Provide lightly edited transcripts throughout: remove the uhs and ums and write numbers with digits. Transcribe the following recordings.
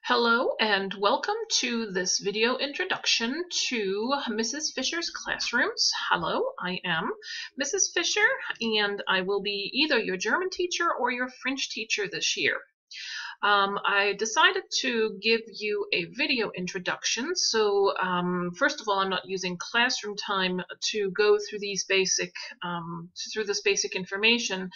Hello and welcome to this video introduction to Mrs. Fisher's classrooms. Hello, I am Mrs. Fisher and I will be either your German teacher or your French teacher this year. I decided to give you a video introduction. So first of all, I'm not using classroom time to go through these basic this basic information,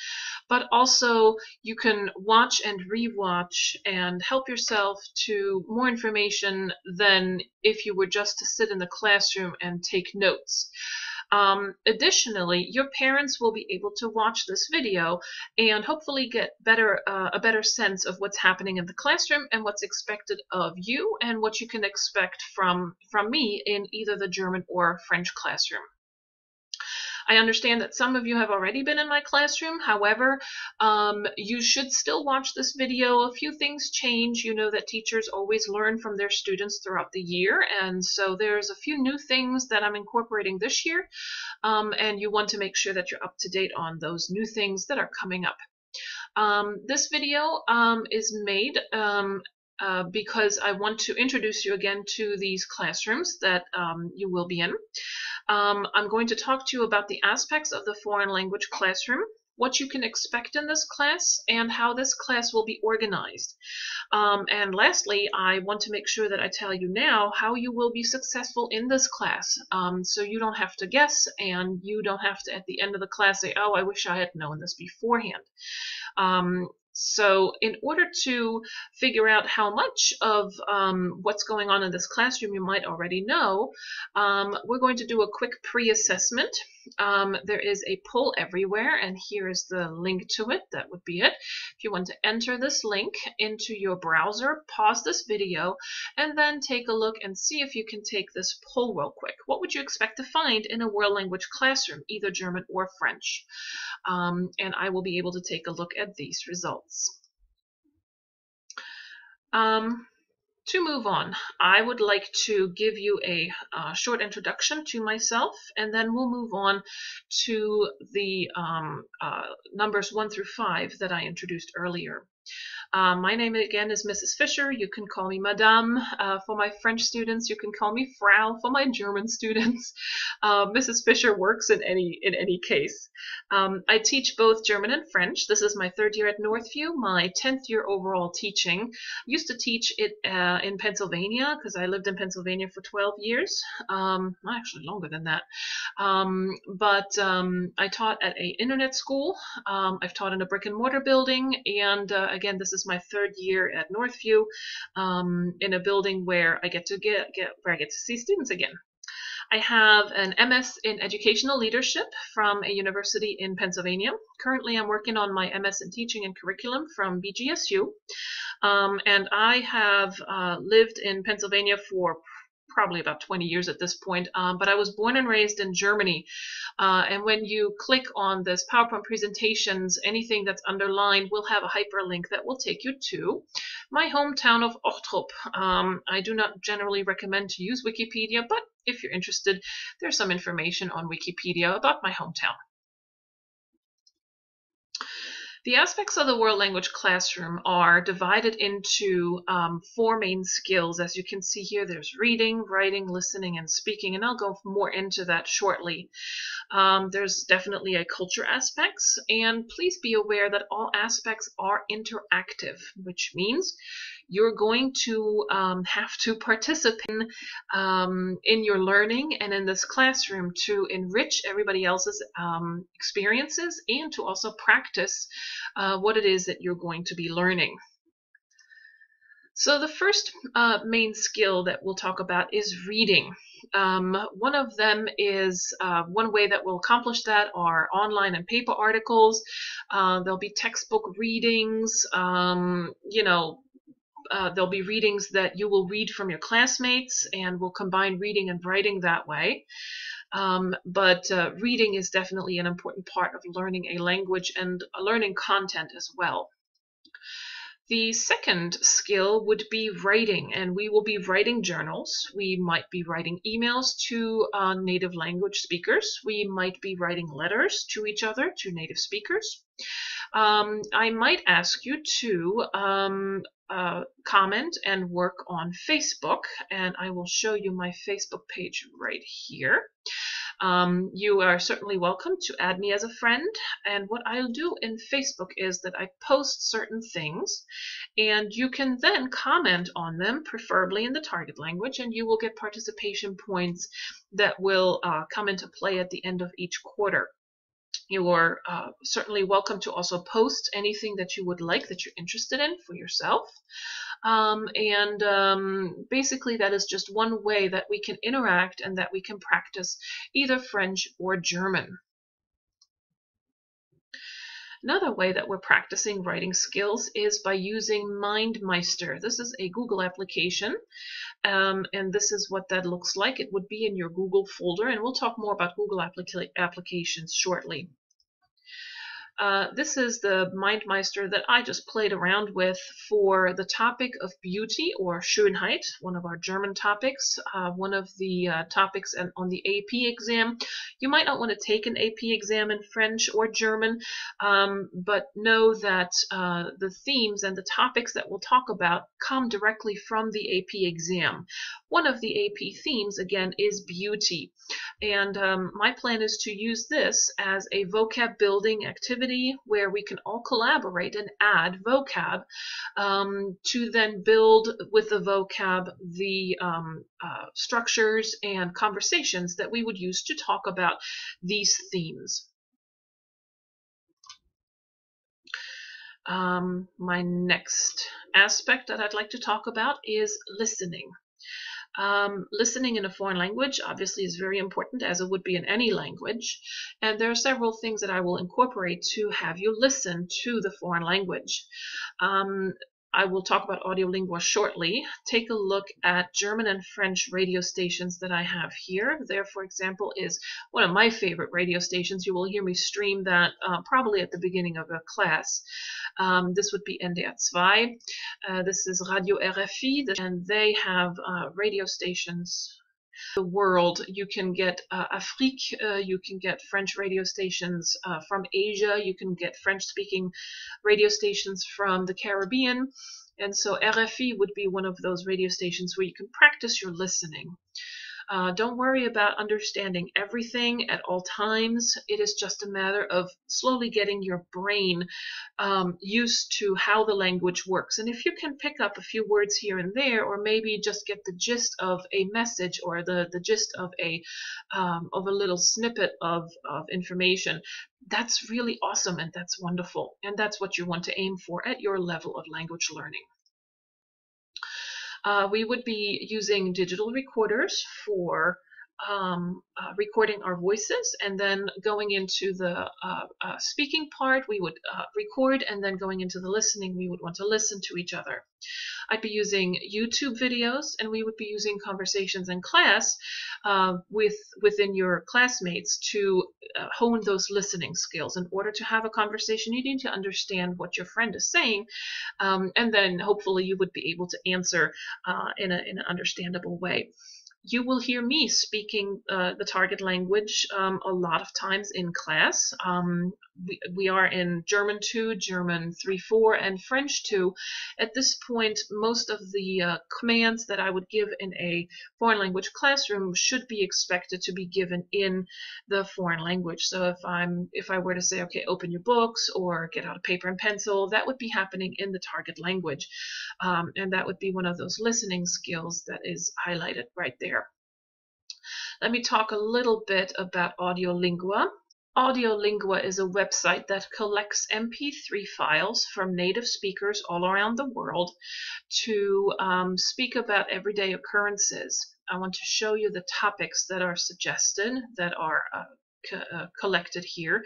but also you can watch and rewatch and help yourself to more information than if you were just to sit in the classroom and take notes. Additionally, your parents will be able to watch this video and hopefully get a better sense of what's happening in the classroom and what's expected of you and what you can expect from me in either the German or French classroom. I understand that some of you have already been in my classroom. However, you should still watch this video. A few things change. You know that teachers always learn from their students throughout the year, and so there's a few new things that I'm incorporating this year, and you want to make sure that you're up to date on those new things that are coming up. This video is made because I want to introduce you again to these classrooms that you will be in. I'm going to talk to you about the aspects of the foreign language classroom, what you can expect in this class, and how this class will be organized. And lastly, I want to make sure that I tell you now how you will be successful in this class, so you don't have to guess and you don't have to at the end of the class say, oh, I wish I had known this beforehand. So in order to figure out how much of what's going on in this classroom you might already know, we're going to do a quick pre-assessment. There is a poll everywhere, and here is the link to it. That would be it. If you want to enter this link into your browser, pause this video, and then take a look and see if you can take this poll real quick. What would you expect to find in a world language classroom, either German or French? And I will be able to take a look at these results. To move on, I would like to give you a short introduction to myself, and then we'll move on to the numbers 1 through 5 that I introduced earlier. My name again is Mrs. Fisher. You can call me Madame. For my French students, you can call me Frau. For my German students, Mrs. Fisher works in any case. I teach both German and French. This is my 3rd year at Northview, my 10th year overall teaching. Used to teach it in Pennsylvania because I lived in Pennsylvania for 12 years. Actually longer than that. I taught at an internet school. I've taught in a brick and mortar building, and again, this is my 3rd year at Northview, in a building where I get to see students again. I have an MS in Educational Leadership from a university in Pennsylvania. Currently, I'm working on my MS in Teaching and Curriculum from BGSU, and I have lived in Pennsylvania for probably about 20 years at this point, but I was born and raised in Germany. And when you click on this PowerPoint presentations, anything that's underlined will have a hyperlink that will take you to my hometown of Ochtrup. I do not generally recommend to use Wikipedia, but if you're interested, there's some information on Wikipedia about my hometown. The aspects of the world language classroom are divided into 4 main skills. As you can see here, there's reading, writing, listening, and speaking, and I'll go more into that shortly. There's definitely a culture aspects, and please be aware that all aspects are interactive, which means you're going to have to participate in your learning and in this classroom to enrich everybody else's experiences and to also practice what it is that you're going to be learning. So the first main skill that we'll talk about is reading. One of them is, one way that we'll accomplish that are online and paper articles. There'll be textbook readings, there'll be readings that you will read from your classmates, and we'll combine reading and writing that way. But reading is definitely an important part of learning a language and learning content as well. The second skill would be writing, and we will be writing journals. We might be writing emails to native language speakers. We might be writing letters to each other, to native speakers. I might ask you to comment and work on Facebook, and I will show you my Facebook page right here. You are certainly welcome to add me as a friend, and what I'll do in Facebook is that I post certain things, and you can then comment on them, preferably in the target language, and you will get participation points that will come into play at the end of each quarter. You are certainly welcome to also post anything that you would like, that you're interested in for yourself. Basically that is just one way that we can interact and that we can practice either French or German. Another way that we're practicing writing skills is by using MindMeister. This is a Google application, and this is what that looks like. It would be in your Google folder, and we'll talk more about Google applications shortly. This is the MindMeister that I just played around with for the topic of beauty, or Schönheit, one of our German topics, one of the topics on the AP exam. You might not want to take an AP exam in French or German, but know that the themes and the topics that we'll talk about come directly from the AP exam. One of the AP themes, again, is beauty. And my plan is to use this as a vocab building activity where we can all collaborate and add vocab to then build with the vocab the structures and conversations that we would use to talk about these themes. My next aspect that I'd like to talk about is listening. Listening in a foreign language obviously is very important, as it would be in any language, and there are several things that I will incorporate to have you listen to the foreign language. I will talk about Audiolingua shortly. Take a look at German and French radio stations that I have here. There, for example, is one of my favorite radio stations. You will hear me stream that probably at the beginning of a class. This would be NDR 2. This is Radio RFI, and they have radio stations the world. You can get Afrique, you can get French radio stations from Asia, you can get French-speaking radio stations from the Caribbean, and so RFI would be one of those radio stations where you can practice your listening. Don't worry about understanding everything at all times. It is just a matter of slowly getting your brain used to how the language works. And if you can pick up a few words here and there, or maybe just get the gist of a message, or the gist of a little snippet of information, that's really awesome, and that's wonderful. And that's what you want to aim for at your level of language learning. We would be using digital recorders for recording our voices, and then going into the speaking part, we would record, and then going into the listening, we would want to listen to each other. I'd be using YouTube videos, and we would be using conversations in class within your classmates to hone those listening skills. In order to have a conversation, you need to understand what your friend is saying, and then hopefully you would be able to answer in an understandable way. You will hear me speaking the target language a lot of times in class. We are in German 2, German 3-4, and French 2. At this point, most of the commands that I would give in a foreign language classroom should be expected to be given in the foreign language. So if I were to say, okay, open your books or get out a paper and pencil, that would be happening in the target language. And that would be one of those listening skills that is highlighted right there. Let me talk a little bit about Audiolingua. Audiolingua is a website that collects MP3 files from native speakers all around the world to speak about everyday occurrences. I want to show you the topics that are suggested, that are collected here,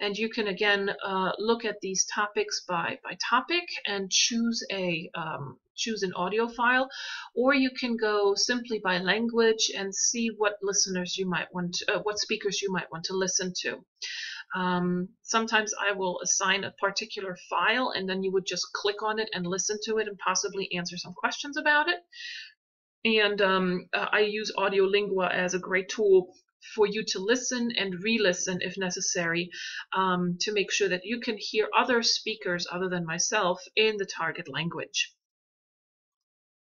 and you can again look at these topics by topic and choose an audio file, or you can go simply by language and see what listeners you might want to, what speakers you might want to listen to. Sometimes I will assign a particular file, and then you would just click on it and listen to it and possibly answer some questions about it. And I use Audiolingua as a great tool for you to listen and re-listen if necessary, to make sure that you can hear other speakers other than myself in the target language.